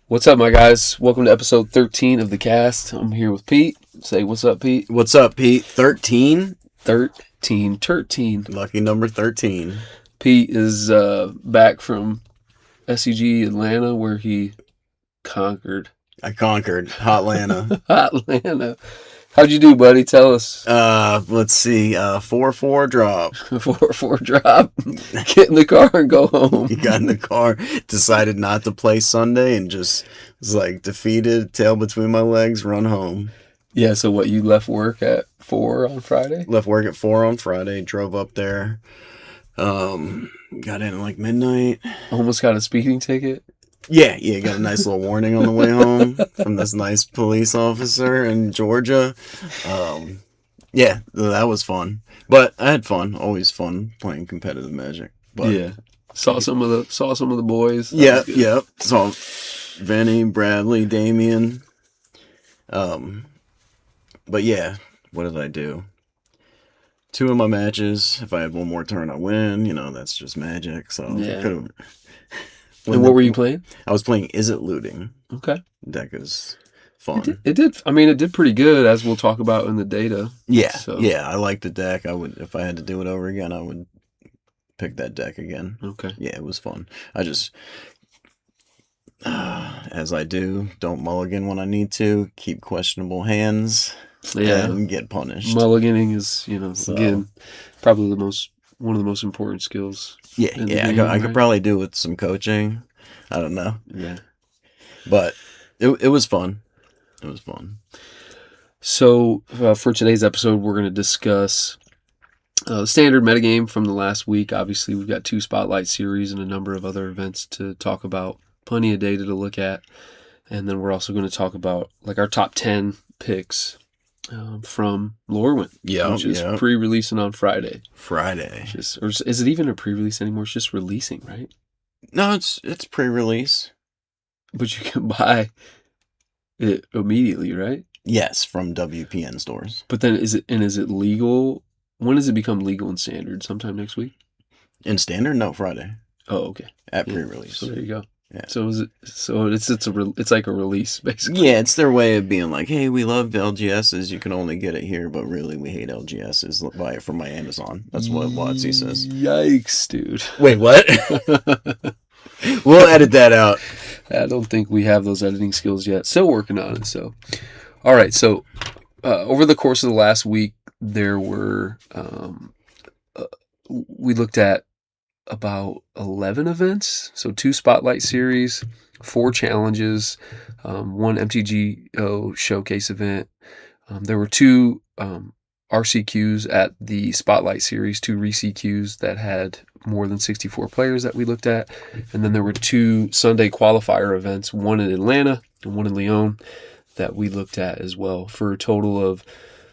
What's up, my guys? Welcome to episode 13 of the cast. I'm here with Pete. Say, what's up, Pete? What's up, Pete? 13? 13. Lucky number 13. Pete is back from SEG Atlanta, where he conquered I conquered Hotlanta. Atlanta. How'd you do, buddy? Tell us. Let's see. 4-4 drop. 4-4 drop. Get in the car and go home. You got in the car, decided not to play Sunday, and just was like defeated, tail between my legs, run home. Yeah, so what, you left work at 4 on Friday? Left work at 4 on Friday, drove up there. Got in at like midnight. Almost got a speeding ticket. Yeah, got a nice little warning on the way home from this nice police officer in Georgia. Yeah, that was fun. But I had fun. Always fun playing competitive Magic. But yeah, saw some of the boys. Yeah. Saw Vinny, Bradley, Damien. But yeah, what did I do? 2 of my matches. If I had one more turn, I win. That's just Magic. So yeah. Could've. And what were you playing? I was playing Is It Looting. Okay. Deck is fun. It did. I mean, it did pretty good, as we'll talk about in the data. Yeah. So. Yeah, I like the deck. I would, if I had to do it over again, I would pick that deck again. Okay. Yeah, it was fun. I just, as I do, don't mulligan when I need to. Keep questionable hands. Yeah. And get punished. Mulliganing is, again, probably one of the most important skills. Yeah, I could probably do with some coaching. I don't know. Yeah. But it was fun. It was fun. So for today's episode, we're going to discuss the standard metagame from the last week. Obviously, we've got 2 spotlight series and a number of other events to talk about. Plenty of data to look at. And then we're also going to talk about like our top 10 picks from Lorwyn, which is pre-releasing on Friday. Or is it even a pre-release anymore? It's just releasing, right? No, it's pre-release. But you can buy it immediately, right? Yes, from WPN stores. But then is it legal? When does it become legal in standard? Sometime next week? In standard? No, Friday. Oh, okay. At pre-release. So there you go. Yeah. So it's like a release, basically. Yeah, it's their way of being like, hey, we love LGSs. You can only get it here, but really we hate LGSs. Buy it from my Amazon. That's what WotC says. Yikes, dude. Wait, what? We'll edit that out. I don't think we have those editing skills yet. Still working on it. So, all right. So, over the course of the last week, there were we looked at about 11 events. So 2 spotlight series, 4 challenges, 1 MTGO showcase event. There were 2 RCQs at the spotlight series, 2 RCQs that had more than 64 players that we looked at. And then there were 2 Sunday qualifier events, one in Atlanta and one in Lyon, that we looked at as well, for a total of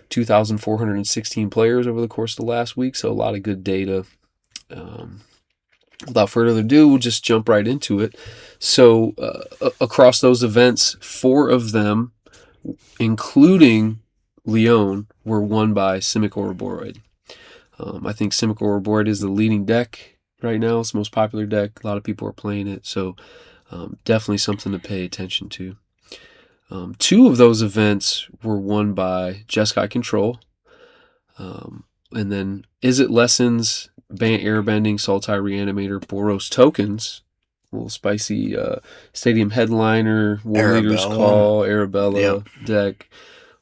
2,416 players over the course of the last week. So a lot of good data. Without further ado, we'll just jump right into it. So across those events, 4 of them, including Lyon, were won by Simic Ouroboros. I think Simic Ouroboros is the leading deck right now. It's the most popular deck. A lot of people are playing it. So definitely something to pay attention to. 2 of those events were won by Jeskai Control. And then Is It Lessons, Bant Airbending, Sultai Reanimator, Boros Tokens, a little spicy Stadium Headliner, War Leader's Call, Arabella deck,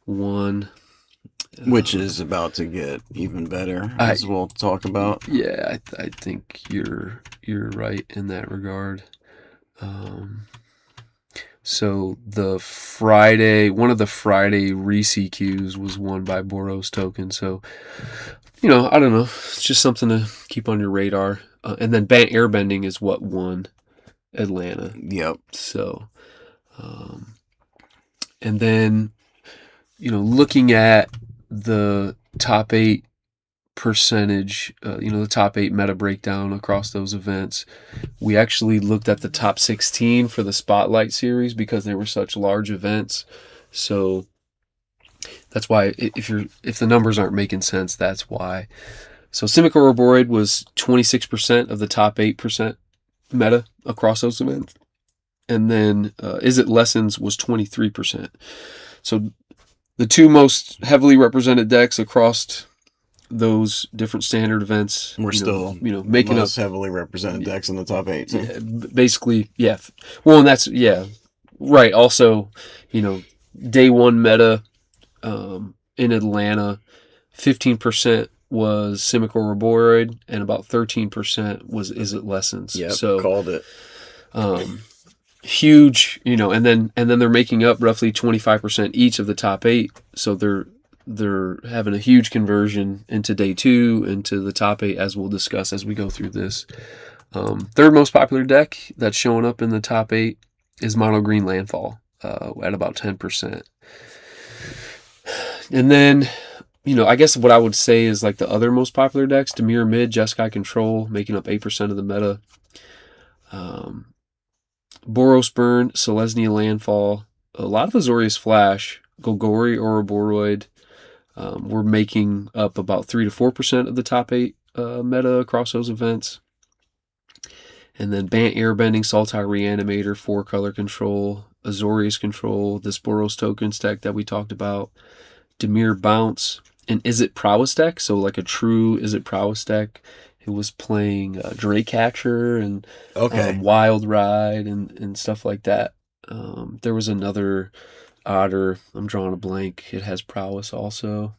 won. Which is about to get even better, as we'll talk about. Yeah, I think you're right in that regard. So one of the Friday RCQs was won by Boros Token. So, I don't know. It's just something to keep on your radar. And then Bant Airbending is what won Atlanta. Yep. So, and then, looking at the top 8 percentage, the top 8 meta breakdown across those events, we actually looked at the top 16 for the Spotlight series because they were such large events. So that's why if the numbers aren't making sense, that's why. So Simic Ouroboros was 26% of the top 8% meta across those events. and then Is It Lessons was 23%. So the two most heavily represented decks across those different standard events, We're still making up most heavily represented decks in the top 8. Too. yeah, basically, yeah. Well, and that's right. Also, day one meta in Atlanta, 15% was Simic Ouroboros, and about 13% was Is It Lessons. Yep, So called it. Huge, and then they're making up roughly 25% each of the top 8. So they're having a huge conversion into day 2, into the top 8, as we'll discuss as we go through this. Third most popular deck that's showing up in the top 8 is Mono Green Landfall at about 10%. And then, I guess what I would say is like the other most popular decks, Dimir Mid, Jeskai Control, making up 8% of the meta. Boros Burn, Selesnya Landfall, a lot of Azorius Flash, Golgori Ouroboros were making up about 3 to 4% of the top 8 meta across those events. And then Bant Airbending, Sultai Reanimator, 4-color control, Azorius control, this Boros tokens deck that we talked about, Dimir Bounce, an Is It Prowess deck, so like a true Is It Prowess deck. It was playing Draycatcher and Wild Ride and stuff like that. There was another Otter, I'm drawing a blank, it has Prowess also.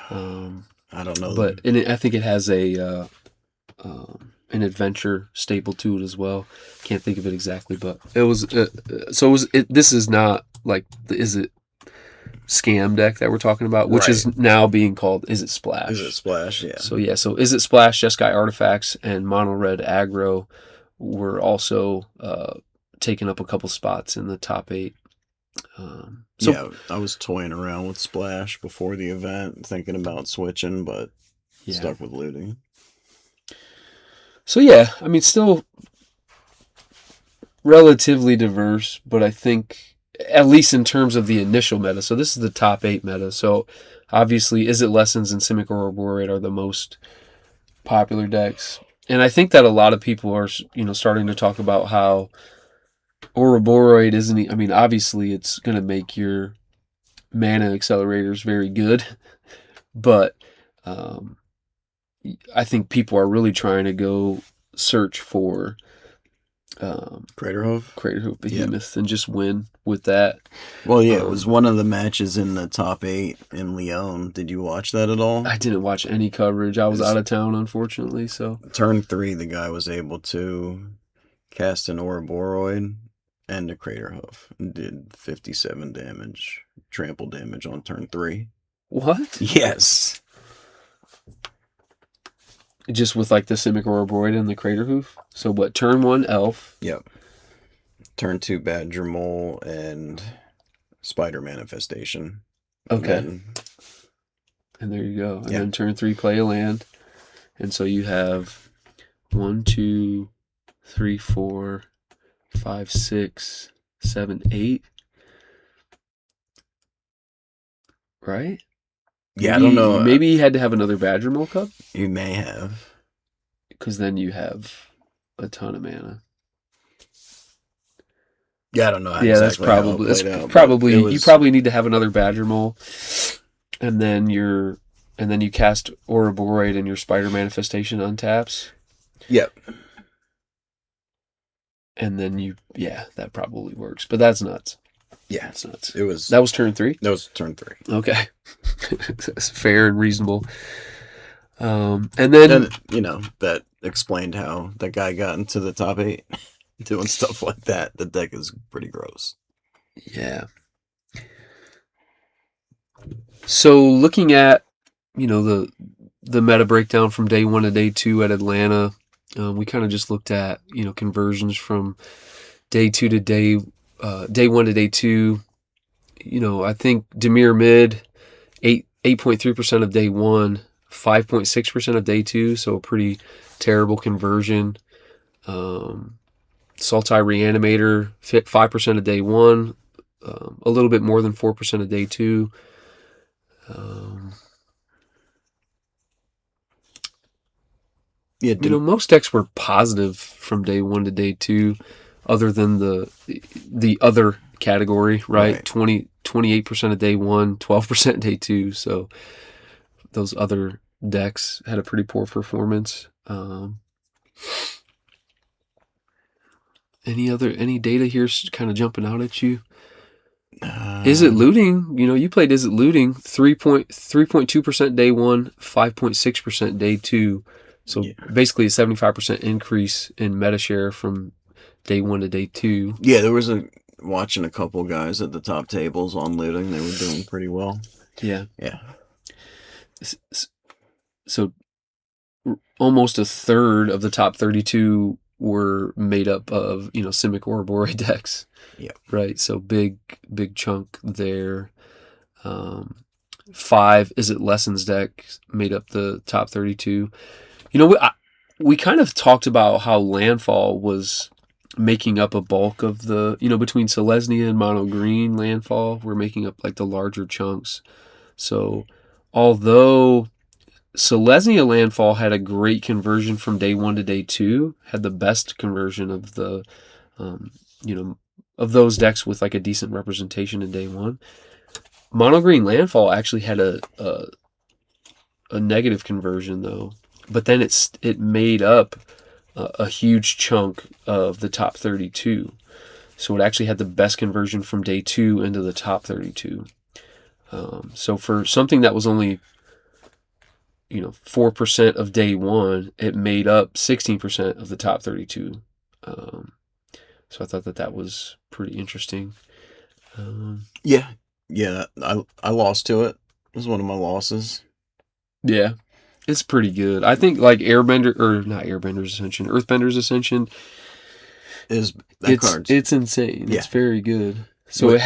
I don't know. But I think it has an adventure staple to it as well. Can't think of it exactly, but it was this is not like the Is It scam deck that we're talking about, which is now being called Is It Splash. Is It Splash, yeah. So Is It Splash, Jeskai Artifacts, and Mono Red Aggro were also taking up a couple spots in the top 8. I was toying around with Splash before the event, thinking about switching, but stuck with looting. So I mean, still relatively diverse, but I think at least in terms of the initial meta. So this is the top 8 meta. So obviously, Is It Lessons and Simic Ouroboros are the most popular decks, and I think that a lot of people are starting to talk about how Ouroboros isn't. I mean, obviously, it's going to make your mana accelerators very good, but I think people are really trying to go search for Craterhoof Behemoth and just win with that. Well, it was one of the matches in the top 8 in Lyon. Did you watch that at all? I didn't watch any coverage. I was out of town, unfortunately. So turn 3, the guy was able to cast an Ouroboros and a Craterhoof and did 57 damage, trample damage on turn 3. What? Yes. Just with like the Simic Ouroboros and the Craterhoof? So what, turn 1 Elf? Yep. Turn 2 Badger Mole and Spider Manifestation. Okay. And there you go. And then turn 3 play a land. And so you have 1, 2, 3, 4, 5, 6, 7, 8. Right? Yeah, I don't know. Maybe he had to have another Badger Mole Cup? You may have. Because then you have a ton of mana. Yeah, I don't know. That's probably you probably need to have another Badger Mole, and then you cast Ouroboros and your Spider Manifestation untaps. Yep. And then that probably works, but that's nuts. Yeah, that's nuts. That was turn 3. That was turn 3. Okay, that's fair and reasonable. And then that explained how that guy got into the top 8, doing stuff like that. The deck is pretty gross. Yeah. So looking at the meta breakdown from day 1 to day 2 at Atlanta, we kind of just looked at conversions from day 2 to day 1 to day 2. I think Dimir Mid 8.3% of day 1, 5.6% of day 2, so a pretty terrible conversion. Sultai Reanimator fit 5% of day 1, a little bit more than 4% of day 2. Most decks were positive from day 1 to day 2. other than the other category, right? Right. 28% of day 1, 12% day 2. So those other decks had a pretty poor performance. Any data here kind of jumping out at you? Is it Um, looting? You played Is it looting? 3.2% day 1, 5.6% day 2. So yeah. basically a 75% increase in meta share from day 1 to day 2. Yeah, there was watching a couple guys at the top tables on looting. They were doing pretty well. Yeah. Yeah. So almost a third of the top 32 were made up of, Simic Ouroboros decks. Yeah. Right. So big chunk there. 5 Is It Lessons deck made up the top 32. We kind of talked about how Landfall was making up a bulk of the, between Selesnya and Mono Green, Landfall were making up like the larger chunks. So although Selesnya Landfall had a great conversion from day 1 to day 2, had the best conversion of the, um, of those decks with like a decent representation in day 1. Mono Green Landfall actually had a negative conversion though, but then it made up a huge chunk of the top 32. So it actually had the best conversion from day 2 into the top 32. So for something that was only 4% of day 1, it made up 16% of the top 32. So I thought that was pretty interesting. Yeah. Yeah. I lost to it. It was one of my losses. Yeah, it's pretty good. I think like Airbender, or not Airbender's Ascension, Earthbender's Ascension. It's insane. Yeah. It's very good. So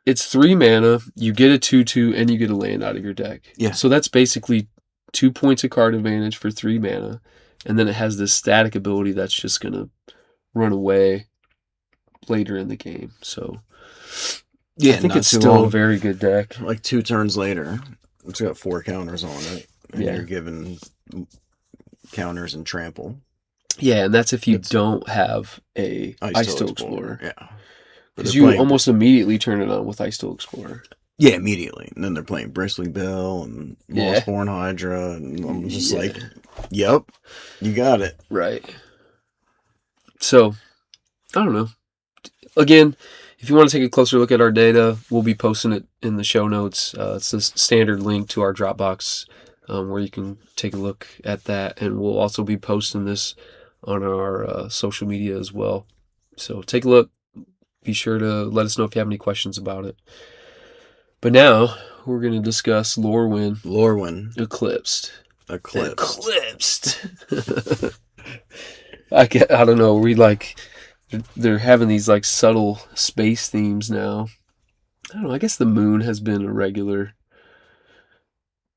it's 3 mana. You get a 2/2 and you get a land out of your deck. Yeah. So that's basically 2 points of card advantage for 3 mana, and then it has this static ability that's just gonna run away later in the game. So I think it's still a very good deck. Like 2 turns later, it's got 4 counters on it, and Yeah. you're given counters and trample. Yeah, and that's if you don't have a Ice Steel Explorer. Explorer. Yeah. Because you almost immediately turn it on with Ice Steel Explorer. Yeah, immediately. And then they're playing Bristly Bill and Lostborn Hydra, and I'm just like, yep, you got it. Right. So, I don't know. Again, if you want to take a closer look at our data, we'll be posting it in the show notes. It's a standard link to our Dropbox where you can take a look at that. And we'll also be posting this on our social media as well. So take a look. Be sure to let us know if you have any questions about it. But now we're going to discuss Lorwyn. Eclipsed. I don't know. They're having these like subtle space themes now. I don't know. I guess the moon has been a regular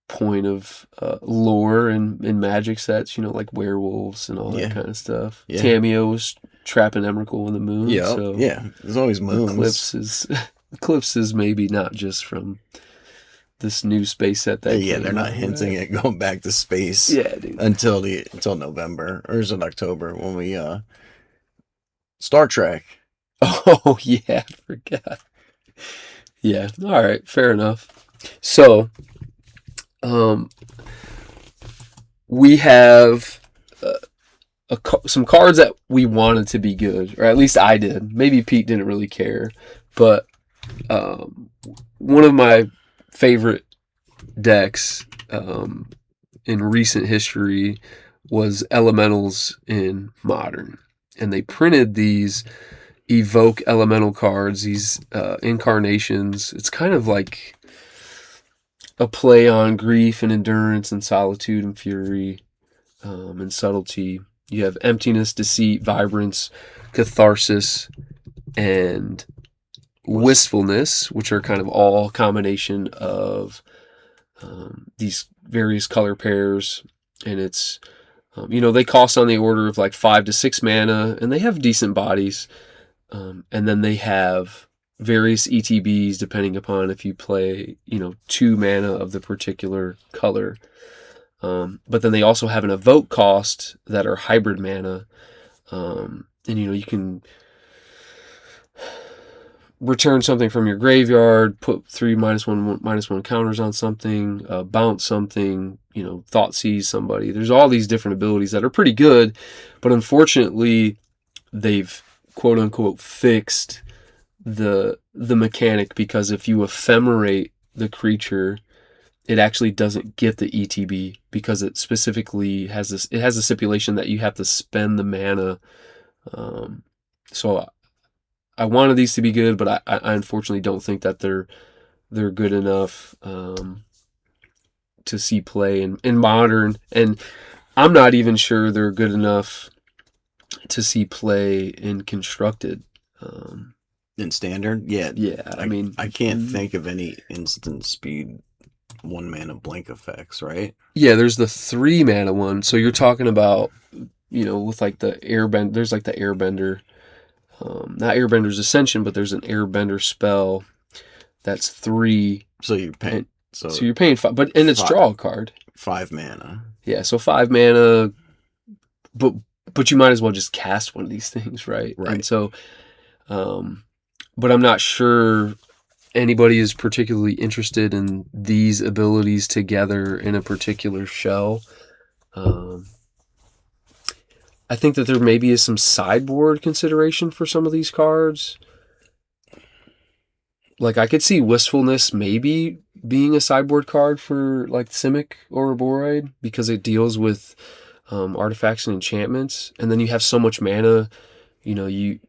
point of lore in Magic sets. Like werewolves and all that kind of stuff. Yeah. Tameo was trapping Emrakul in the moon. Yeah. So there's always moons. Eclipses maybe not just from this new space set that they're not hinting at going back to space. Yeah, dude. Until November, or is it October when we Star Trek. Oh yeah, I forgot. Yeah, all right, fair enough. So, we have some cards that we wanted to be good, or at least I did. Maybe Pete didn't really care, but one of my favorite decks in recent history was Elementals in Modern, and they printed these Evoke Elemental cards, these incarnations. It's kind of like a play on grief and endurance and solitude and fury and subtlety. You have emptiness, deceit, vibrance, catharsis, and wistfulness, which are kind of all combination of these various color pairs. And it's, they cost on the order of like 5 to 6 mana, and they have decent bodies. And then they have various ETBs depending upon if you play, 2 mana of the particular color. But then they also have an evoke cost that are hybrid mana. And you can return something from your graveyard, put 3 -1 counters on something, bounce something, thought seize somebody. There's all these different abilities that are pretty good, but unfortunately they've quote unquote fixed the mechanic, because if you ephemerate the creature, it actually doesn't get the ETB, because it specifically has a stipulation that you have to spend the mana. So I wanted these to be good, but I unfortunately don't think that they're good enough to see play in Modern, and I'm not even sure they're good enough to see play in Constructed. In Standard, yeah. I mean, I can't think of any instant speed 1-mana blink effects, right? Yeah, there's the 3 mana one. So you're talking about, with like the Airbender. There's like the Airbender, not Airbender's Ascension, but there's an Airbender spell that's 3. So you're paying. And, so you're paying 5, and it's draw a card. 5 mana. Yeah, so 5 mana, but you might as well just cast one of these things, right? Right. And so, but I'm not sure anybody is particularly interested in these abilities together in a particular shell. I think that there maybe is some sideboard consideration for some of these cards. Like, I could see Wistfulness maybe being a sideboard card for, like, Simic or Boroid, because it deals with artifacts and enchantments. And then you have so much mana, you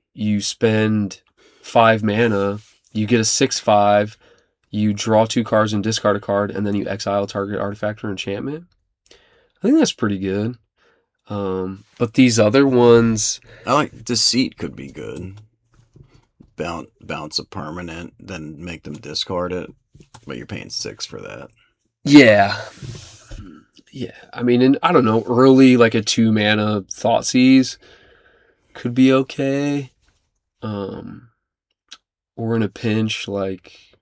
spend 5 mana, you get a 6/5, you draw 2 cards and discard a card, and then you exile target artifact or enchantment. I think that's pretty good. But these other ones, I like Deceit could be good. Bounce a permanent, then make them discard it, but you're paying 6 for that. Yeah. I mean, and I don't know, early like a 2 mana Thoughtseize could be okay. Or in a pinch, like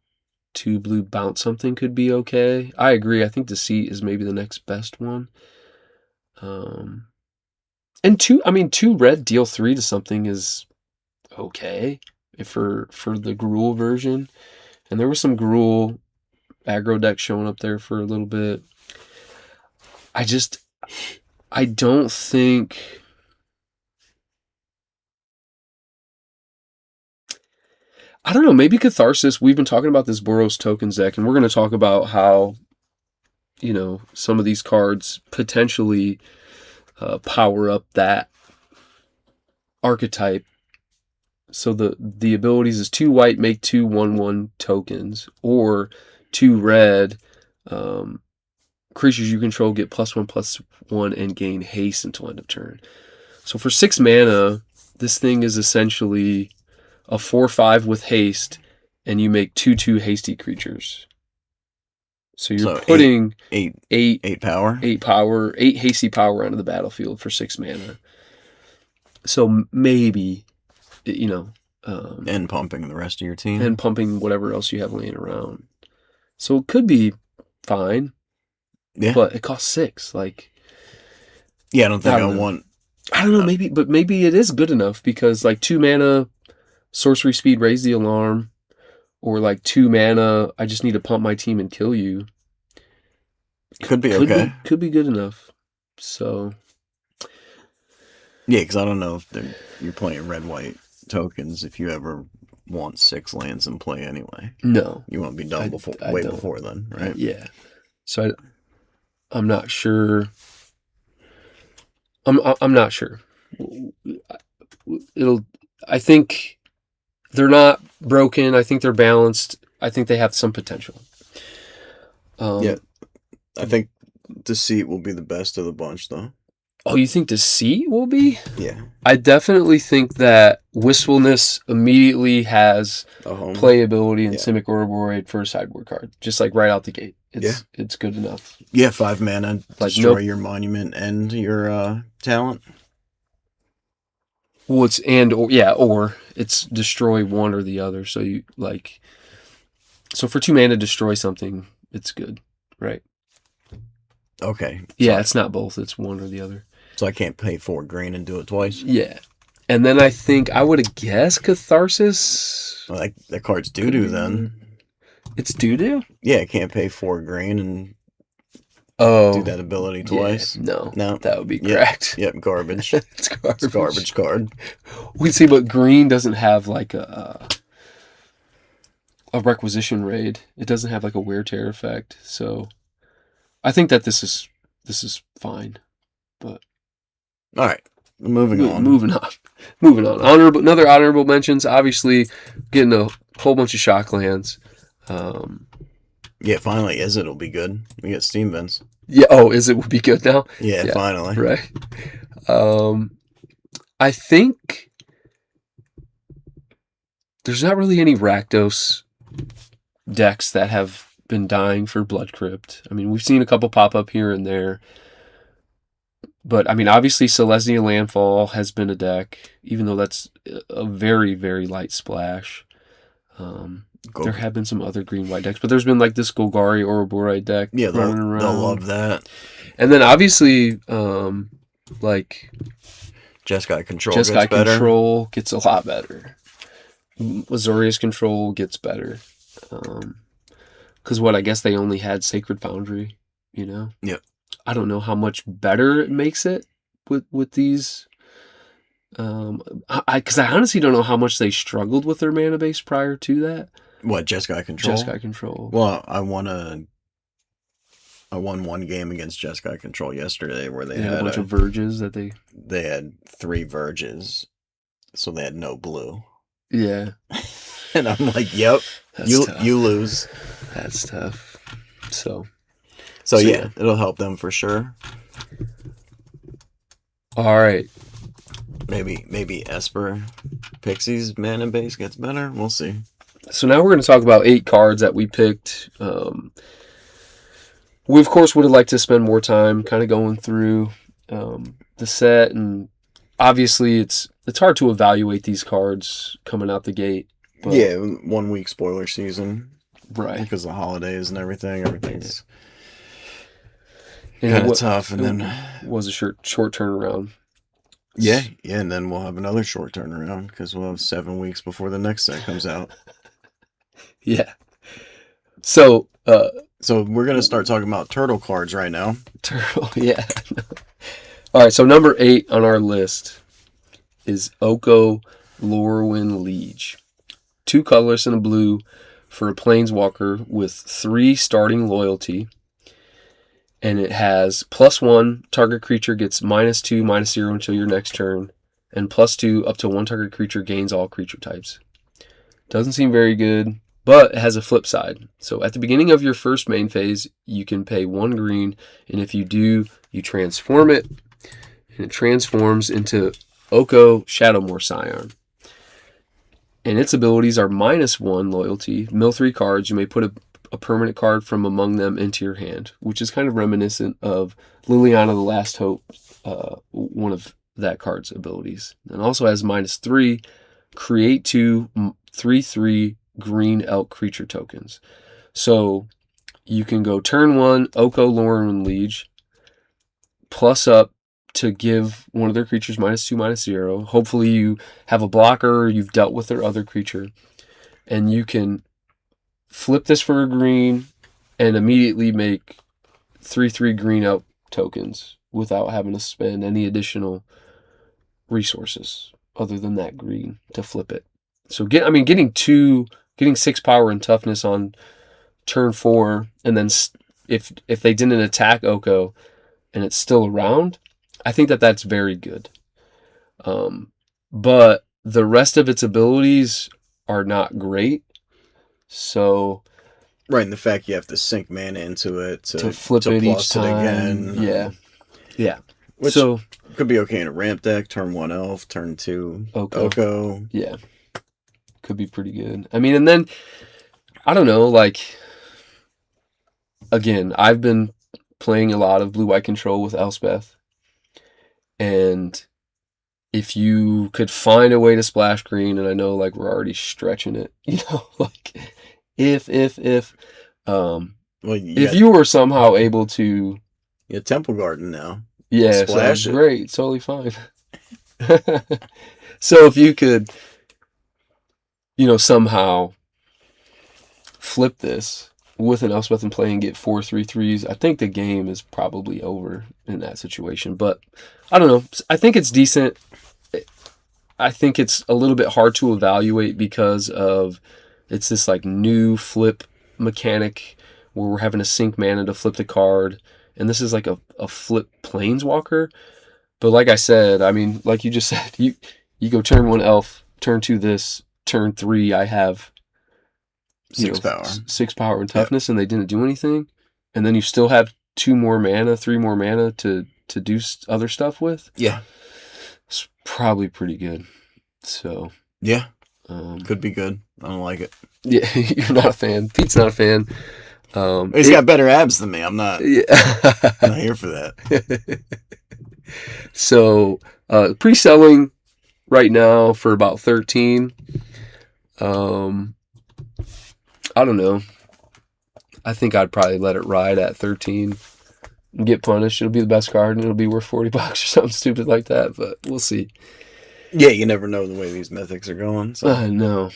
2 blue bounce something could be okay. I agree. I think Deceit is maybe the next best one. And 2 red deal 3 to something is okay for the Gruul version. And there was some Gruul aggro deck showing up there for a little bit. I don't think... I don't know, maybe Catharsis. We've been talking about this Boros Tokens deck, and we're going to talk about how, some of these cards potentially power up that archetype. So the abilities is 2 white, make 2 1/1 tokens, or 2 red, creatures you control get +1/+1 and gain haste until end of turn. So for 6 mana, this thing is essentially a 4/5 with haste, and you make 2/2 hasty creatures. So you're putting 8 power? 8 hasty power onto the battlefield for 6 mana. So maybe, and pumping the rest of your team. And pumping whatever else you have laying around. So it could be fine. Yeah. But it costs 6. Like, yeah, I don't think I want... I don't know, maybe it is good enough, because like 2 mana, sorcery speed, raise the alarm, or like 2 mana, I just need to pump my team and kill you. Could be okay. Could be good enough. So... Yeah, because I don't know if you're playing red-white tokens if you ever want 6 lands in play anyway. No. You won't be done before then, right? Yeah. So I'm not sure. I'm not sure. I think they're not broken. I think they're balanced. I think they have some potential. Yeah. I think Deceit will be the best of the bunch, though. Oh, you think Deceit will be? Yeah. I definitely think that Wistfulness immediately has playability in Simic Ouroboros for a sideboard card. Just like right out the gate. It's good enough. Yeah, 5 mana, destroy your monument and your talent. Well, it's or it's destroy one or the other. So so for 2 mana, destroy something, it's good, right? Okay. Yeah, it's not both. It's one or the other. So I can't pay 4 green and do it twice? Yeah. And then I think I would have guessed Catharsis. Well, that card's doo-doo then. It's doo-doo? Yeah, it can't pay 4 green and do Oh, that ability yeah, twice. no, No. that would be Yep. correct. Yep, garbage. It's garbage. It's garbage card. We see, but green doesn't have like a requisition raid. It doesn't have like a wear tear effect. So I think that this is fine. But All right, moving on. moving on. Moving on. Another honorable mentions. Obviously, getting a whole bunch of shock lands. Yeah, finally, Izzet will be good. We get Steam Vents. Yeah. Oh, is it would be good now? Yeah, finally. Right. I think there's not really any Rakdos decks that have been dying for Blood Crypt. I mean, we've seen a couple pop up here and there. But, I mean, obviously Celestia Landfall has been a deck, even though that's a very, very light splash. There have been some other green-white decks, but there's been like this Golgari Ouroboros deck running around. They'll love that. And then obviously, like... Jeskai Control Jeskai gets better. Control gets a lot better. Azorius Control gets better. Because I guess they only had Sacred Foundry, you know? Yep. I don't know how much better it makes it with these. Because I honestly don't know how much they struggled with their mana base prior to that. What, Jeskai Control? Jeskai Control. Well, I won one game against Jeskai Control yesterday where they had a bunch of Verges that they had 3 Verges, so they had no blue. Yeah. And I'm like, yep, you lose. That's tough. So yeah, it'll help them for sure. All right. Maybe Esper Pixie's mana base gets better. We'll see. So now we're going to talk about 8 cards that we picked. We, of course, would have liked to spend more time kind of going through the set. And obviously, it's hard to evaluate these cards coming out the gate. But, yeah, 1 week spoiler season. Right. Because of the holidays and everything. Everything's kind of tough. And then was a short turnaround. Yeah, and then we'll have another short turnaround because we'll have 7 weeks before the next set comes out. Yeah. So we're going to start talking about turtle cards right now. Turtle, yeah. All right, so number 8 on our list is Oko Lorwyn Liege. 2 colorless and a blue for a planeswalker with 3 starting loyalty. And it has +1, target creature gets -2, -0 until your next turn. And +2, up to 1 target creature gains all creature types. Doesn't seem very good, but it has a flip side. So at the beginning of your first main phase, you can pay 1 green. And if you do, you transform it. And it transforms into Oko Shadowmoor Scion. And its abilities are -1 loyalty. Mill 3 cards. You may put a permanent card from among them into your hand, which is kind of reminiscent of Liliana the Last Hope, one of that card's abilities. And also has -3, create 2 3/3 green elk creature tokens. So you can go turn 1, Oko Lorwyn Liege, plus up to give one of their creatures -2, -0. Hopefully you have a blocker or you've dealt with their other creature. And you can flip this for a green and immediately make 3/3 green elk tokens without having to spend any additional resources other than that green to flip it. So getting 6 power and toughness on turn 4, and then if they didn't attack Oko and it's still around, I think that's very good. But the rest of its abilities are not great. So, right, and the fact you have to sink mana into it to flip it each time. Again. Yeah. Which could be okay in a ramp deck. Turn 1 elf, turn 2 Oko. Yeah. Could be pretty good. I mean, and then, I don't know, like, again, I've been playing a lot of blue-white control with Elspeth. And if you could find a way to splash green, and I know, like, we're already stretching it, like, if you were somehow able to... Yeah, Temple Garden now. Yeah, so that's great. Totally fine. So if you could, somehow flip this with an Elspeth in play and get 4 3 3s, I think the game is probably over in that situation. But I don't know. I think it's decent. I think it's a little bit hard to evaluate because of it's this like new flip mechanic where we're having to sink mana to flip the card. And this is like a flip planeswalker. But like I said, I mean, like you just said, you go turn 1 elf, turn 2 this, turn 3 I have 6 power. 6 power and toughness, and they didn't do anything. And then you still have 3 more mana to do other stuff with. Yeah. It's probably pretty good. So yeah, could be good. I don't like it. Yeah, you're not a fan. Pete's not a fan. He's got better abs than me. I'm not. Yeah. Not here for that. So pre-selling right now for about 13. I don't know. I think I'd probably let it ride at 13. Get punished. It'll be the best card, and it'll be worth $40 or something stupid like that. But we'll see. Yeah, you never know the way these mythics are going. So. No.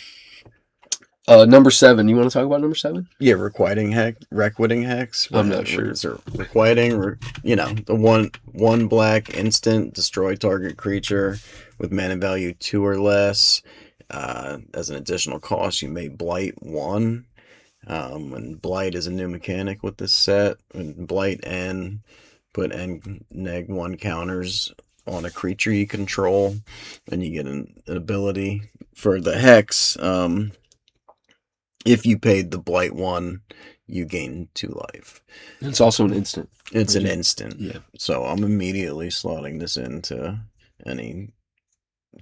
Number 7. You want to talk about number 7? Yeah, requiting hex. I'm not sure. Requiting, the one black instant destroy target creature with mana value 2 or less. As an additional cost, you may blight 1. And blight is a new mechanic with this set. And blight and put -1 counters on a creature you control, and you get an ability for the hex. If you paid the blight 1, you gain 2 life. It's also an instant. It's an instant. Yeah. So I'm immediately slotting this into any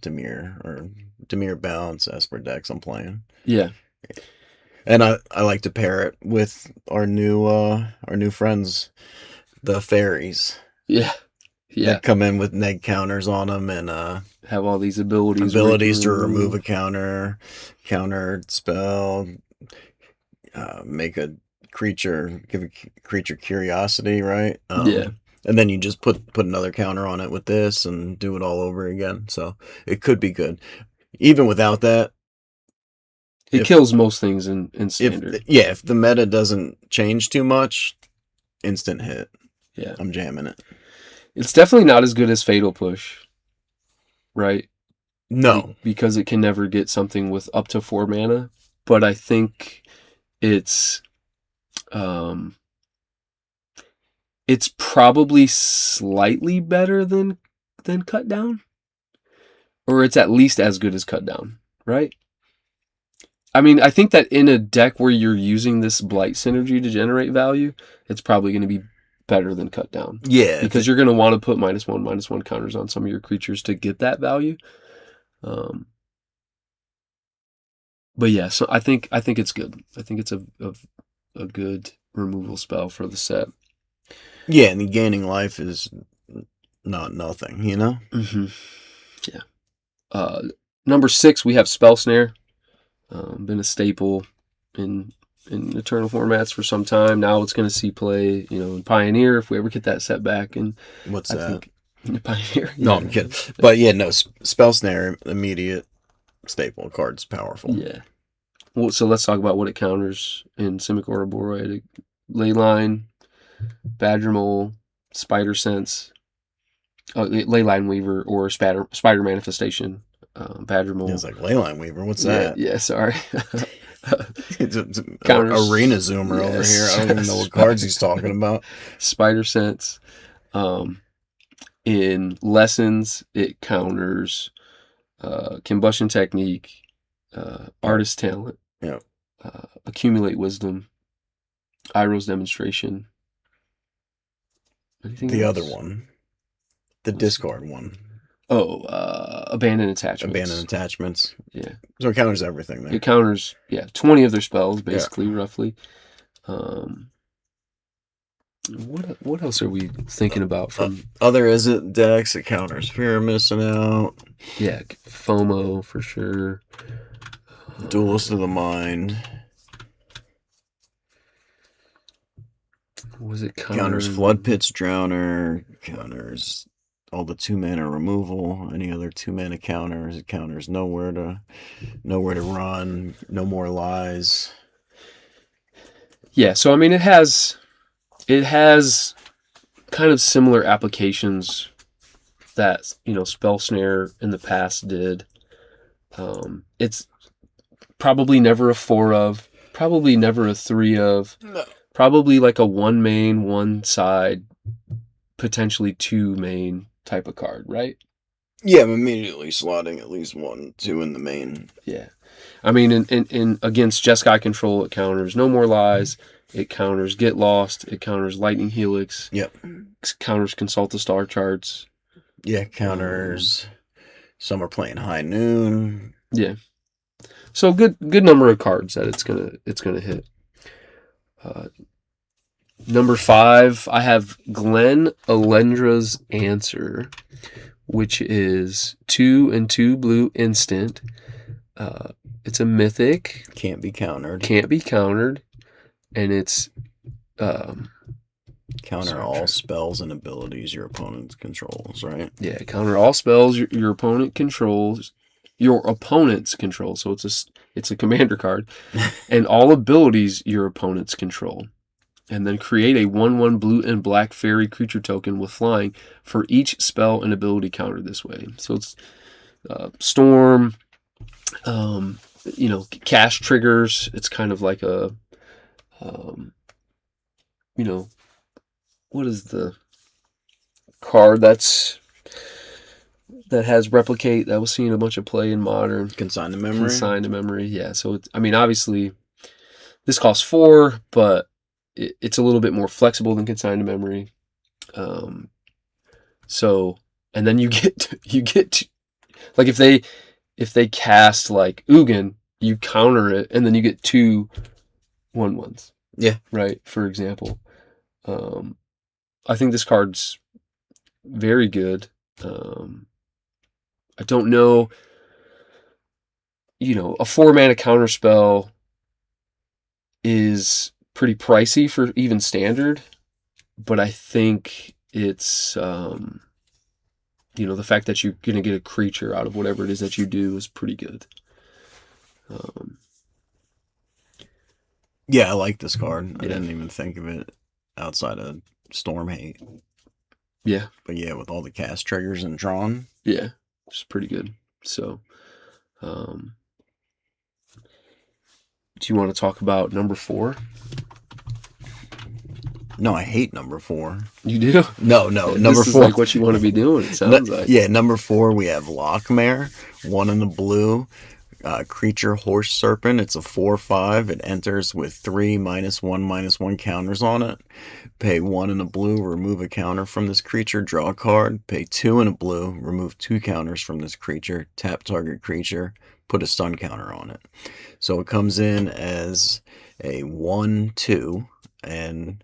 Dimir Bounce Esper decks I'm playing. Yeah. And I like to pair it with our new friends, the fairies. Yeah. Yeah. That come in with neg counters on them and have all these abilities to remove a counter spell, make a creature, give a creature curiosity, right? Yeah. And then you just put another counter on it with this and do it all over again. So it could be good. Even without that, it kills most things in standard. If the meta doesn't change too much, instant hit. Yeah. I'm jamming it. It's definitely not as good as Fatal Push, right? No. Because it can never get something with up to 4 mana. But I think it's probably slightly better than Cut Down. Or it's at least as good as Cut Down, right? I mean, I think that in a deck where you're using this Blight synergy to generate value, it's probably going to be better than Cut Down. Yeah. Because you're going to want to put -1/-1 counters on some of your creatures to get that value. But yeah, so I think it's good. I think it's a good removal spell for the set. Yeah, and the gaining life is not nothing, you know? Mm-hmm. Yeah. Number 6, we have Spell Snare. Been a staple in Eternal formats for some time. Now it's going to see play, in Pioneer if we ever get that set back. And what's that? Pioneer. No, I'm kidding. But yeah, no, Spell Snare, immediate staple. Card's powerful. Yeah. Well, so let's talk about what it counters in Simic Ouroboros. Leyline, Badger Mole, Spider Sense, Leyline Weaver, or Spider Manifestation. Badger Mole. It's like Leyline Weaver. What's that? Yeah, sorry. It's arena zoomer over here. I don't even know what cards he's talking about. Spider Sense. In Lessons, it counters Combustion Technique, Artist Talent, Accumulate Wisdom, Iroh's Demonstration. Anything the else? other one. The discard one. Oh, Abandoned Attachments. Yeah. So it counters everything there. It counters, 20 of their spells, basically, roughly. What else are we thinking about from... other Izzet decks, it counters Fear of Missing Out. Yeah, FOMO, for sure. Duelist of the Mind. Was it counters Flood Pit's Drowner, counters all the 2-mana removal, any other 2-mana counters. It counters nowhere to run, no more lies. Yeah, so I mean it has kind of similar applications that, you know, Spell Snare in the past did. It's probably never a 4 of, probably never a 3 of, No. probably like a 1 main, 1 side, potentially 2 main type of card, right? Yeah, I'm immediately slotting at least 1, 2 in the main. Yeah. I mean, in against Jeskai control, it counters No More Lies, it counters Get Lost, it counters Lightning Helix, Yep. counters Consult the Star Charts. Yeah, counters. Some are playing High Noon. Yeah. So good number of cards that it's gonna hit. Number 5, I have Glenn Alendra's Answer, which is 2 and 2 blue instant. It's a mythic. Can't be countered. Can't be countered. And it's counter all spells and abilities your opponent controls, right? Yeah, counter all spells your opponent controls. Your opponent's control. So it's a commander card. And all abilities your opponents control. And then create a 1/1 blue and black fairy creature token with flying for each spell and ability counter this way. So it's storm, cast triggers. It's kind of like a, what is the card that has replicate that was seeing a bunch of play in Modern? Consign to Memory. Consign to Memory, yeah. So it's, I mean, obviously this costs 4, but it's a little bit more flexible than Consign to Memory. So, and then you get like if they cast like Ugin, you counter it, and then you get 2 1/1s. Yeah. Right. For example, I think this card's very good. I don't know. A 4-mana counter spell is pretty pricey for even standard, but I think it's the fact that you're gonna get a creature out of whatever it is that you do is pretty good. Yeah, I like this card. I didn't even think of it outside of Storm Hate. Yeah. But yeah, with all the cast triggers and drawn. Yeah, it's pretty good. So, do you want to talk about number 4? No, I hate number 4. You do? No. Yeah, number this 4 is like what you want to be doing. It sounds like. Yeah, number 4 we have Lockmare, 1 in the blue. Creature Horse Serpent. It's a 4/5. It enters with 3 -1/-1 counters on it. Pay 1 in a blue, remove a counter from this creature, draw a card. Pay 2 in a blue, remove 2 counters from this creature, tap target creature, put a stun counter on it. So it comes in as a 1/2, and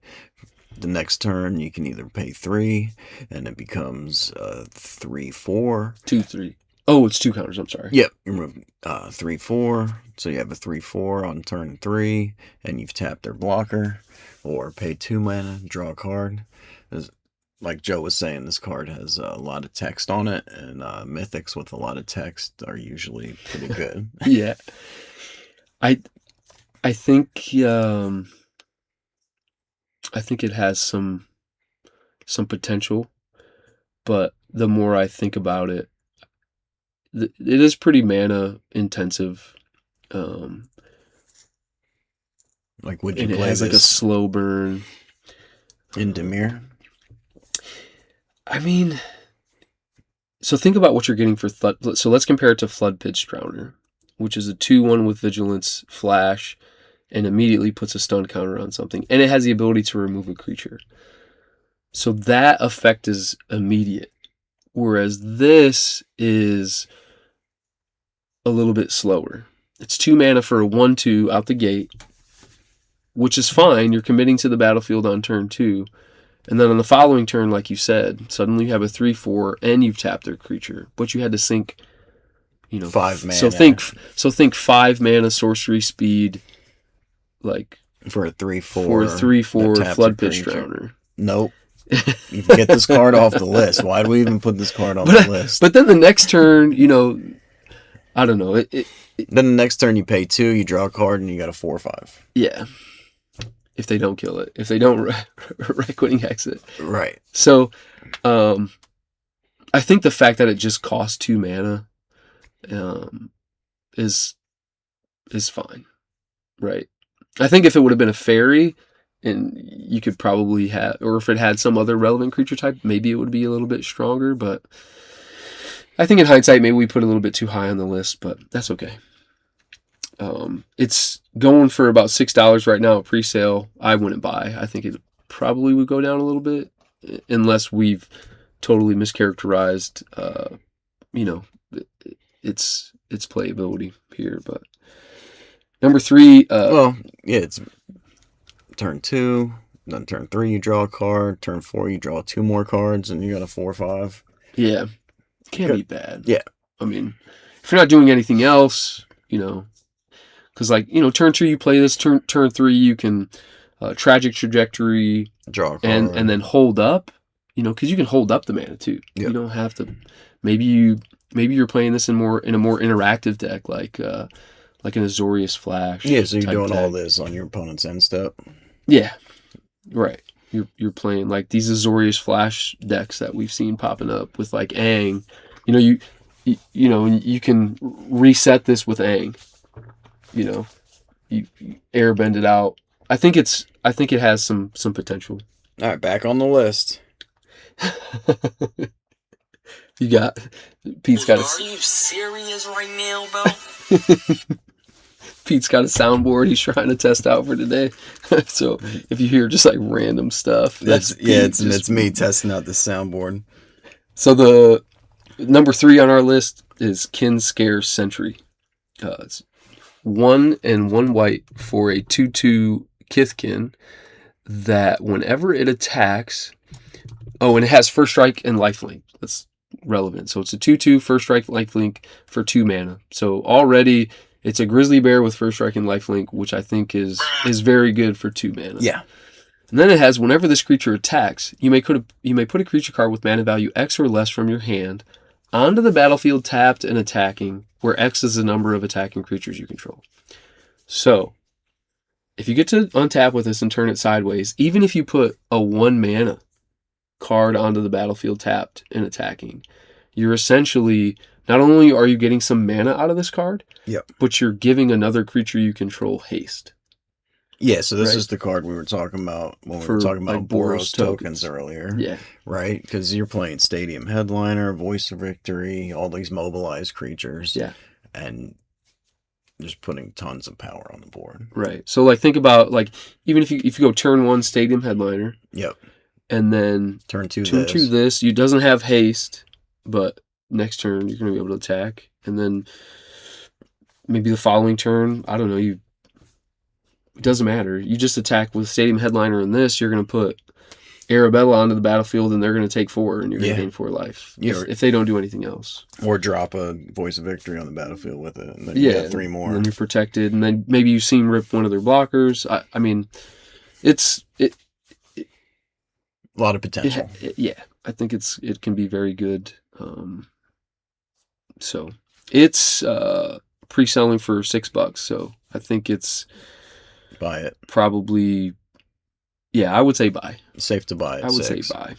the next turn you can either pay 3, and it becomes 3/4. 2/3. Oh, it's 2 counters. I'm sorry. Yep, you remove 3/4, so you have a 3/4 on turn 3, and you've tapped their blocker, or pay 2 mana, draw a card. Like Joe was saying, this card has a lot of text on it, and mythics with a lot of text are usually pretty good. Yeah, I think it has some potential, but the more I think about it, it is pretty mana intensive. Like, would you and play it has like a slow burn in Dimir? I mean, so think about what you're getting for Flood. So let's compare it to Flood Pitch Drowner, which is a 2/1 with Vigilance, Flash, and immediately puts a stun counter on something. And it has the ability to remove a creature. So that effect is immediate. Whereas this is a little bit slower. It's 2 mana for a 1/2 out the gate, which is fine. You're committing to the battlefield on turn 2. And then on the following turn, like you said, suddenly you have a 3/4 and you've tapped their creature. But you had to sink, 5 mana. So think 5 mana sorcery speed, like for a 3/4. For a 3/4 Flood Pitch Drowner. Nope. You can get this card off the list. Why do we even put this card on the list? But then the next turn, I don't know. Then the next turn you pay 2, you draw a card, and you got a 4/5. Yeah. If they don't kill it. If they don't right-quitting exit. Right. So, I think the fact that it just costs 2 mana is fine. Right. I think if it would have been a fairy, and you could probably have, or if it had some other relevant creature type, maybe it would be a little bit stronger, but I think in hindsight, maybe we put a little bit too high on the list, but that's okay. It's going for about $6 right now at pre-sale. I wouldn't buy. I think it probably would go down a little bit unless we've totally mischaracterized, its playability here. But number 3, it's turn 2, then turn 3 you draw a card, turn 4 you draw 2 more cards, and you got a 4/5. Yeah, can't be bad. Yeah, I mean, if you're not doing anything else, because turn 2 you play this, turn 3 you can tragic trajectory, draw a card, and then hold up, because you can hold up the mana too. Yep. You don't have to. Maybe you're playing this in a more interactive deck, like an Azorius Flash. Yeah, so you're doing deck. all this on your opponent's end step. Yeah, right. You're playing like these Azorius Flash decks that we've seen popping up with like Aang. You can reset this with Aang. You airbend it out. I think it has some potential. All right, back on the list. You got Pete's got. Are you serious right now, bro? Pete's got a soundboard he's trying to test out for today. So if you hear just like random stuff, it's me testing out the soundboard. So the number 3 on our list is Kinscare Sentry. It's 1 and 1 white for a 2/2 Kithkin that whenever it attacks, and it has first strike and lifelink. That's relevant. So it's a 2/2 first strike lifelink for 2 mana. So already it's a grizzly bear with first strike and lifelink, which I think is very good for 2 mana. Yeah. And then it has whenever this creature attacks, you may put a creature card with mana value X or less from your hand onto the battlefield tapped and attacking, where X is the number of attacking creatures you control. So if you get to untap with this and turn it sideways, even if you put a 1 mana card onto the battlefield tapped and attacking, you're essentially, not only are you getting some mana out of this card, yep, but you're giving another creature you control haste. Yeah, so this is the card we were talking about when we were talking about like Boros tokens earlier. Yeah. Right? Because you're playing Stadium Headliner, Voice of Victory, all these mobilized creatures. Yeah. And just putting tons of power on the board. Right. So like think about like even if you go turn 1 Stadium Headliner. Yep. And then turn 2 this. You doesn't have haste, but next turn you're going to be able to attack. And then maybe the following turn, I don't know, it doesn't matter. You just attack with Stadium Headliner in this, you're going to put Arabella onto the battlefield and they're going to take 4 and you're going to gain 4 life. If they don't do anything else. Or drop a Voice of Victory on the battlefield with it. And then you get 3 more. And then you're protected. And then maybe you seam rip one of their blockers. I mean, it's... a lot of potential. I think it can be very good. So it's pre-selling for $6. So I think it's... Buy it. Probably... Yeah, I would say buy. Safe to buy. I would say buy.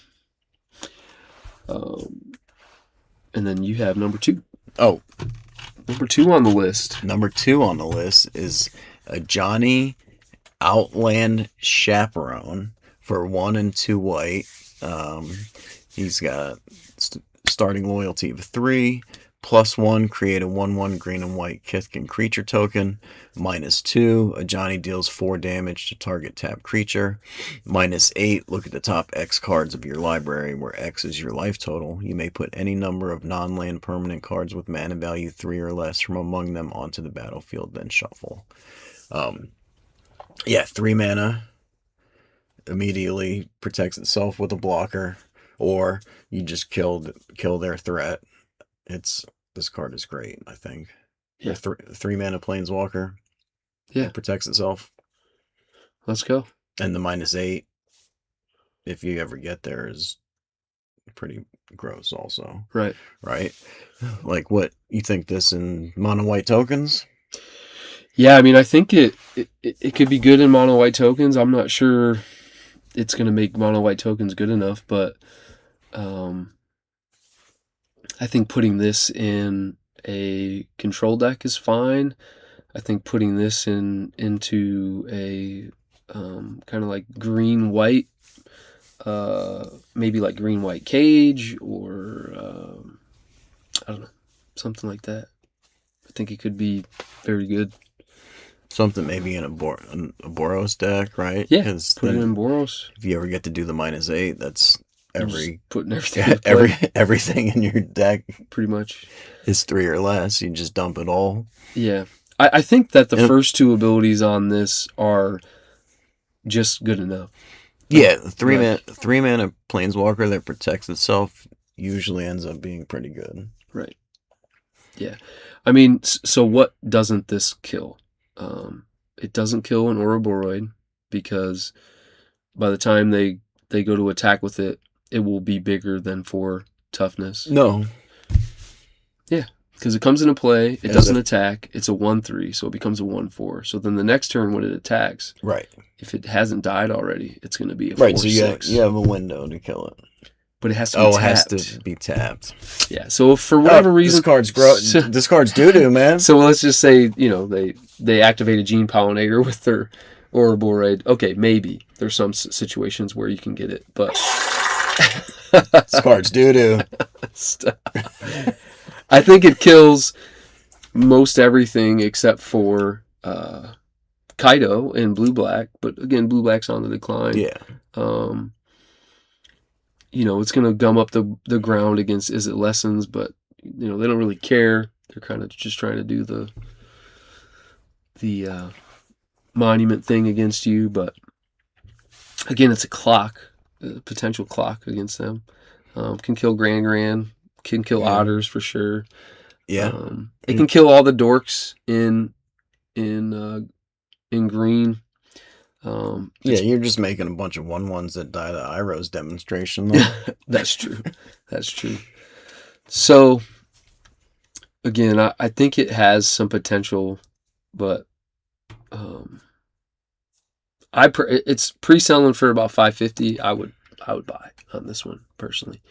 And then you have number 2. Oh. Number 2 on the list. Number 2 on the list is a Johnny Outland Chaperone for 1 and 2 white. He's got starting loyalty of 3. +1, create a 1/1 green and white Kithkin creature token. -2, a Johnny deals 4 damage to target tapped creature. -8, look at the top X cards of your library, where X is your life total. You may put any number of non-land permanent cards with mana value 3 or less from among them onto the battlefield, then shuffle. 3 mana. Immediately protects itself with a blocker, or you just kill their threat. This card is great, I think. Yeah. 3 mana Planeswalker. Yeah. Protects itself. Let's go. And the -8. if you ever get there, is pretty gross also, Right. right? Like, what, you think this in mono white tokens? Yeah, I mean, I think it could be good in mono white tokens. I'm not sure it's going to make mono white tokens good enough, but I think putting this in a control deck is fine. I think putting this into a kind of like green white, maybe like green white cage, or I don't know, something like that. I think it could be very good. Something maybe in a Boros deck, right? Yeah, Because put it in Boros. if you ever get to do the -8, that's Putting everything into play, everything in your deck pretty much. is 3 or less. You just dump it all. Yeah. I think that the And- first two abilities on this are just good enough. Yeah, the 3 mana planeswalker that protects itself usually ends up being pretty good. Right. Yeah. I mean, so what doesn't this kill? It doesn't kill an Ouroboros because by the time they go to attack with it, it will be bigger than 4 toughness. No. Yeah, because it comes into play, it As doesn't if- attack, it's a 1/3, so it becomes a 1/4. So then the next turn when it attacks, Right. if it hasn't died already, it's going to be a Right, 4/6. so you have a window to kill it. But it has to be Oh, tapped. it has to be tapped. Yeah, so if for whatever reason... This card's doo-doo, man. So let's just say, they activate a Gene Pollinator with their Ouroboros. Okay, maybe. There's some situations where you can get it, but... This card's doo-doo. I think it kills most everything except for Kaido in blue-black, but again, blue-black's on the decline. Yeah. It's going to gum up the ground against Is It Lessons, but they don't really care. They're kind of just trying to do the monument thing against you, but again, it's a clock, a potential clock against them. Can kill Gran, can kill otters for sure. Yeah. It can kill all the dorks in green. Yeah, you're just making a bunch of 1/1s that die to Iroh's demonstration, though. That's true. That's true. So, again, I think it has some potential, but it's pre-selling for about $550. I would buy on this one personally.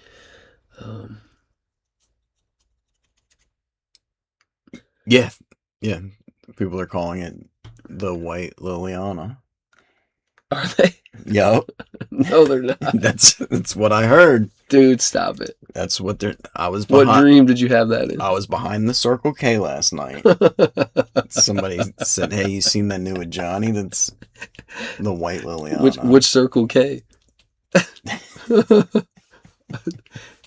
Yeah. People are calling it the White Liliana. Are they? Yup. No, they're not. That's what I heard. Dude, stop it. That's what they're. What dream did you have that in? I was behind the Circle K last night. Somebody said, "Hey, you seen that new with Johnny? That's the White Liliana." Which Circle K?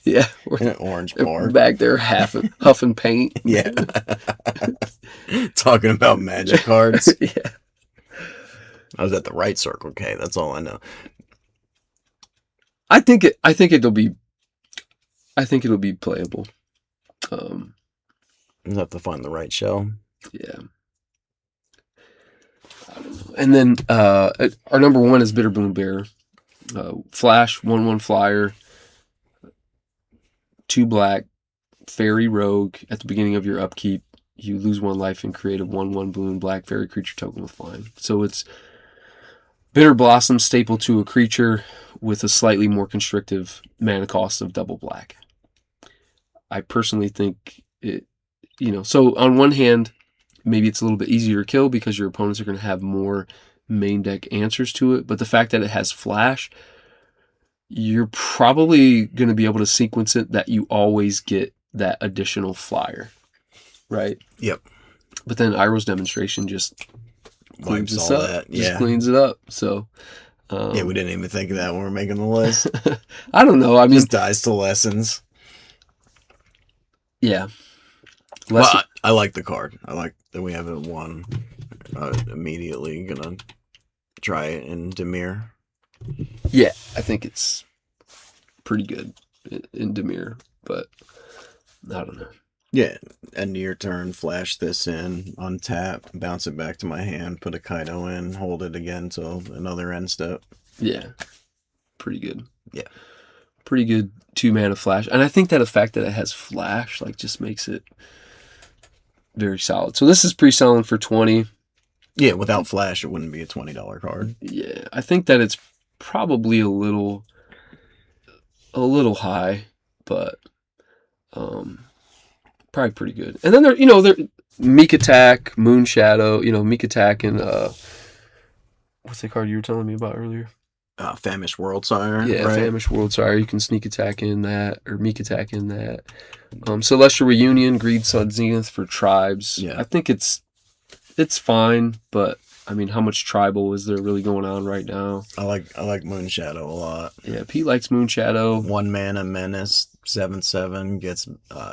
Yeah, In Orange we're Park. back there huffing paint. Yeah. Talking about magic cards. Yeah. I was at the right Circle K. That's all I know. I think it'll be playable. You have to find the right shell. Yeah. I don't know. And then our number 1 is Bitterbloom Bear. Flash, 1/1 flyer, 2 black, fairy rogue. At the beginning of your upkeep, you lose 1 life and create a 1/1 blue and black fairy creature token with flying. So it's Bitter Blossom, staple to a creature with a slightly more constrictive mana cost of double black. I personally think it, so on one hand, maybe it's a little bit easier to kill because your opponents are going to have more main deck answers to it. But the fact that it has flash, you're probably going to be able to sequence it that you always get that additional flyer, right? Yep. But then Iroh's demonstration just cleans Wipes this all up. that. Just Yeah. cleans it up. So, Yeah, we didn't even think of that when we were making the list. I don't know. I mean, Just dies to lessons. yeah. Well, I like the card. I like that we have it one. Immediately gonna try it in Demir. Yeah, I think it's pretty good in Demir, but I don't know. Yeah, end of your turn, flash this in, untap, bounce it back to my hand, put a Kaido in, hold it again till another end step. Yeah. pretty good. Yeah. Pretty good 2-mana flash. And I think that the fact that it has flash, like, just makes it very solid. So this is pre-selling for 20. Yeah, without flash, it wouldn't be a $20 card. Yeah, I think that it's probably a little high, but probably pretty good. And then there Meek Attack, Moon Shadow, Meek Attack and what's the card you were telling me about earlier? Famished World Sire. Yeah, right? Famished World Sire. You can sneak attack in that, or Meek Attack in that. Celestial Reunion, Greed Sun Zenith for tribes. Yeah. I think it's fine, but I mean, how much tribal is there really going on right now? I like Moon Shadow a lot. Yeah, Pete likes Moon Shadow. 1 mana menace, 7/7 gets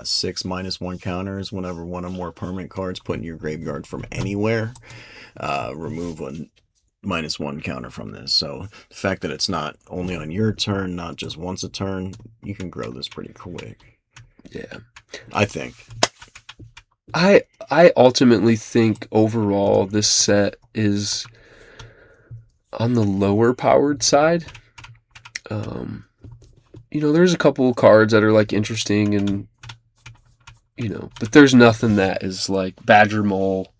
6 -1 counters whenever one or more permanent cards put in your graveyard from anywhere. Remove a -1 counter from this. So the fact that it's not only on your turn, not just once a turn, you can grow this pretty quick. Yeah, I think. I ultimately think overall this set is on the lower powered side. There's a couple of cards that are like interesting and but there's nothing that is like Badger Mole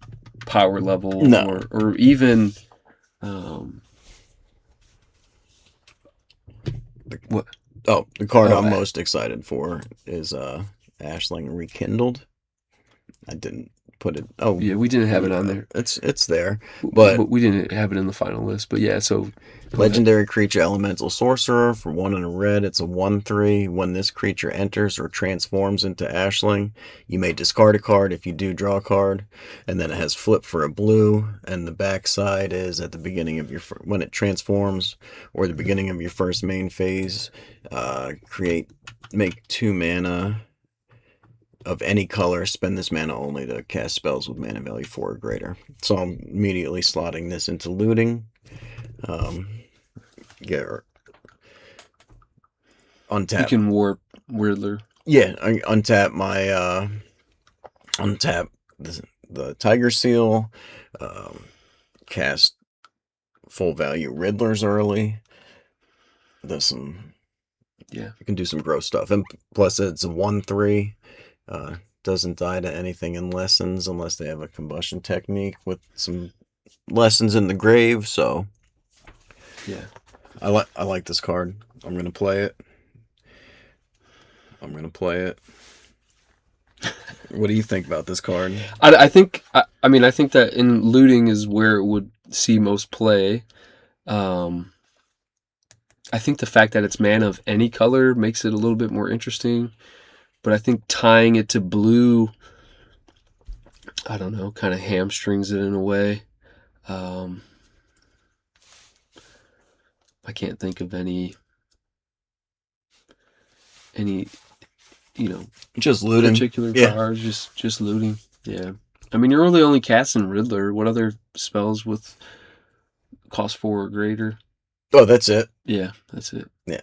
power level No. or even what? Oh, the card Oh, I'm most excited for is Ashling Rekindled. I didn't put it. Oh, Yeah, we didn't have it on there. It's there, but we didn't have it in the final list. But yeah, so legendary creature elemental sorcerer for 1 and a red. It's a 1/3. When this creature enters or transforms into Ashling, you may discard a card. If you do, draw a card, and then it has flip for a blue. And the backside is at the beginning of when it transforms or the beginning of your first main phase. Make 2 mana. Of any color, spend this mana only to cast spells with mana value 4 or greater. So I'm immediately slotting this into looting. Untap. you can warp Riddler. Yeah, I untap my untap the Tiger Seal. Cast full value Riddlers early. There's some. Yeah, you can do some gross stuff, and plus it's a 1/3. Doesn't die to anything in lessons unless they have a combustion technique with some lessons in the grave. So yeah, I like this card. I'm gonna play it. What do you think about this card? I think that in looting is where it would see most play. I think the fact that it's mana of any color makes it a little bit more interesting. But I think tying it to blue, I don't know, kind of hamstrings it in a way. I can't think of any Just looting. particular Yeah. cards, just looting. Yeah. I mean, you're really only casting Riddler. What other spells with cost 4 or greater? Oh, that's it. Yeah, that's it. Yeah.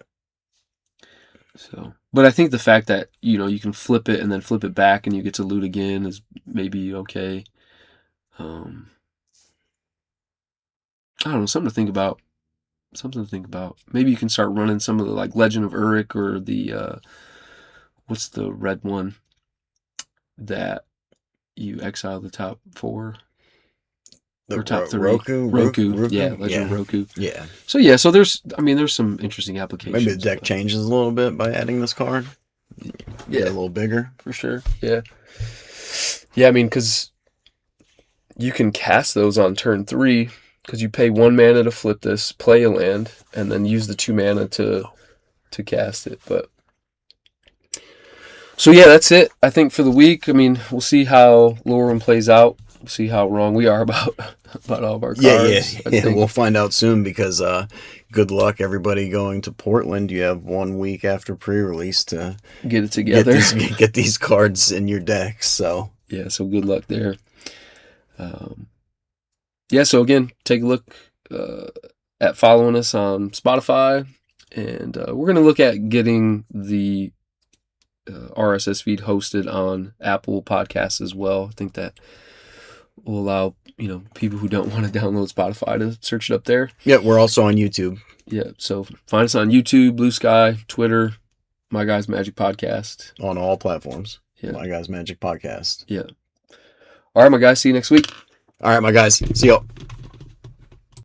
So, but I think the fact that, you can flip it and then flip it back and you get to loot again is maybe okay. I don't know, something to think about. Maybe you can start running some of the like Legend of Uruk or the what's the red one that you exile the top 4 or top 3? Roku. Yeah, Legend of Roku. Yeah. So there's some interesting applications. Maybe the deck changes a little bit by adding this card. Yeah, a little bigger for sure. Yeah. Yeah, I mean, because you can cast those on turn 3 because you pay 1 mana to flip this, play a land, and then use the 2 mana to cast it. But so yeah, that's it. I think for the week. I mean, we'll see how Lorwyn plays out. We'll see how wrong we are about all of our cards. Yeah. We'll find out soon because good luck everybody going to Portland. You have 1 week after pre-release to get it together. Get these cards in your deck. So yeah, so good luck there. So again, take a look at following us on Spotify, and we're going to look at getting the RSS feed hosted on Apple Podcasts as well. I think that We'll allow, people who don't want to download Spotify to search it up there. Yeah, we're also on YouTube. Yeah, so find us on YouTube, Blue Sky, Twitter, My Guys Magic Podcast. On all platforms. Yeah. My Guys Magic Podcast. Yeah. All right, my guys. See you next week. All right, my guys. See y'all.